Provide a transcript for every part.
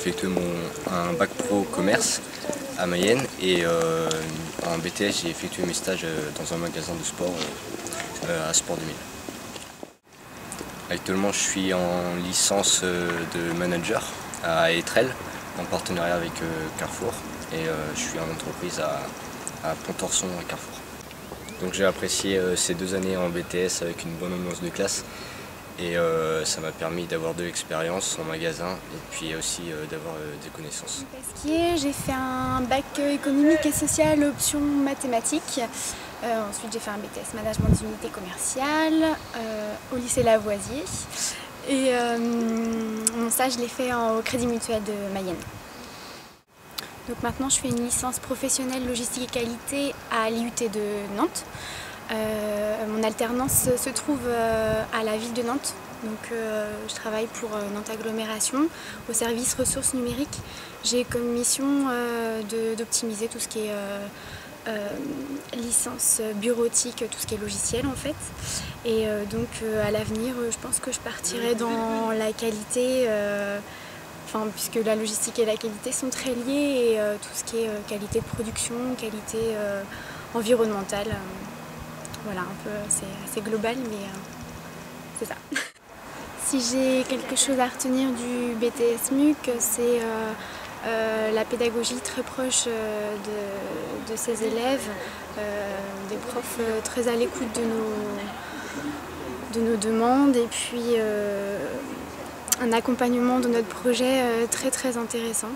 effectué un bac pro commerce à Mayenne et en BTS j'ai effectué mes stages dans un magasin de sport à Sport 2000. Actuellement je suis en licence de manager à Étrelles en partenariat avec Carrefour et je suis en entreprise à Pontorson à Carrefour. Donc j'ai apprécié ces 2 années en BTS avec une bonne ambiance de classe et ça m'a permis d'avoir de l'expérience en magasin et puis aussi d'avoir des connaissances. J'ai fait un bac économique et social option mathématiques. Ensuite j'ai fait un BTS management d'unité commerciale au lycée Lavoisier et mon stage je l'ai fait au Crédit Mutuel de Mayenne. Donc maintenant je fais une licence professionnelle logistique et qualité à l'IUT de Nantes. Mon alternance se trouve à la ville de Nantes. Donc je travaille pour Nantes Agglomération au service ressources numériques. J'ai comme mission d'optimiser tout ce qui est licence bureautique, tout ce qui est logiciel en fait. Et donc à l'avenir je pense que je partirai dans la qualité. Puisque la logistique et la qualité sont très liées et tout ce qui est qualité de production, qualité environnementale, voilà, un peu, c'est assez global mais c'est ça. Si j'ai quelque chose à retenir du BTS MUC, c'est la pédagogie très proche de ses élèves, des profs très à l'écoute de nos demandes et puis un accompagnement de notre projet très intéressant.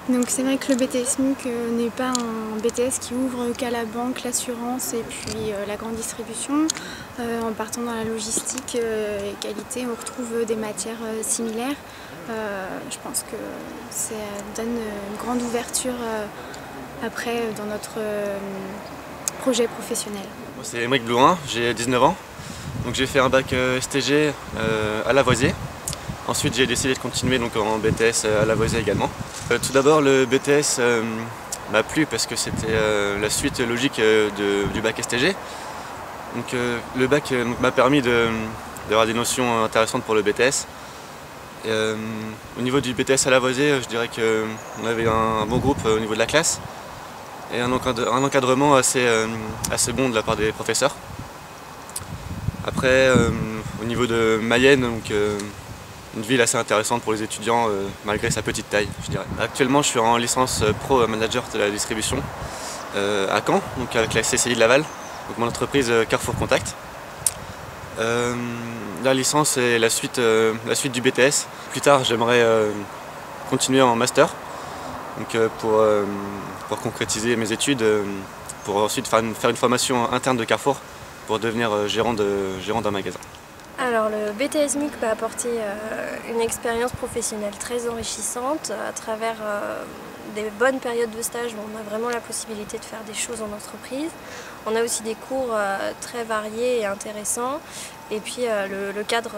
Donc c'est vrai que le BTS MUC n'est pas un BTS qui ouvre qu'à la banque, l'assurance et puis la grande distribution. En partant dans la logistique et qualité, on retrouve des matières similaires. Je pense que ça donne une grande ouverture après dans notre projet professionnel. Moi c'est Émeric Blouin, j'ai 19 ans. Donc j'ai fait un bac STG à Lavoisier. Ensuite j'ai décidé de continuer donc, en BTS à Lavoisier également. Tout d'abord le BTS m'a plu parce que c'était la suite logique du bac STG. Donc, le bac m'a permis d'avoir des notions intéressantes pour le BTS. Et, au niveau du BTS à Lavoisier, je dirais qu'on avait un bon groupe au niveau de la classe et un encadrement assez bon de la part des professeurs. Après, au niveau de Mayenne, donc, une ville assez intéressante pour les étudiants malgré sa petite taille, je dirais. Actuellement, je suis en licence pro manager de la distribution à Caen, donc avec la CCI de Laval, donc mon entreprise Carrefour Contact. La licence est la suite du BTS. Plus tard, j'aimerais continuer en master donc, pour concrétiser mes études, pour ensuite faire une formation interne de Carrefour pour devenir gérant d'un magasin. Alors le BTS MUC m'a apporté une expérience professionnelle très enrichissante à travers des bonnes périodes de stage où on a vraiment la possibilité de faire des choses en entreprise. On a aussi des cours très variés et intéressants et puis le cadre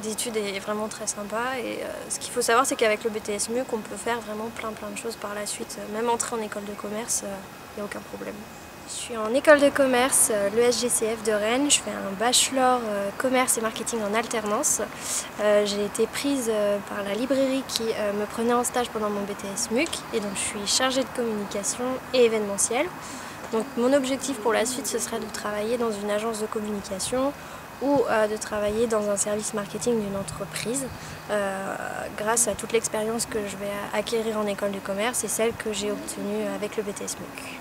d'études est vraiment très sympa et ce qu'il faut savoir c'est qu'avec le BTS MUC on peut faire vraiment plein de choses par la suite, même entrer en école de commerce, il n'y a aucun problème. Je suis en école de commerce, l'ESGCF de Rennes. Je fais un bachelor commerce et marketing en alternance. J'ai été prise par la librairie qui me prenait en stage pendant mon BTS MUC et donc je suis chargée de communication et événementiel. Donc mon objectif pour la suite ce serait de travailler dans une agence de communication ou de travailler dans un service marketing d'une entreprise grâce à toute l'expérience que je vais acquérir en école de commerce et celle que j'ai obtenue avec le BTS MUC.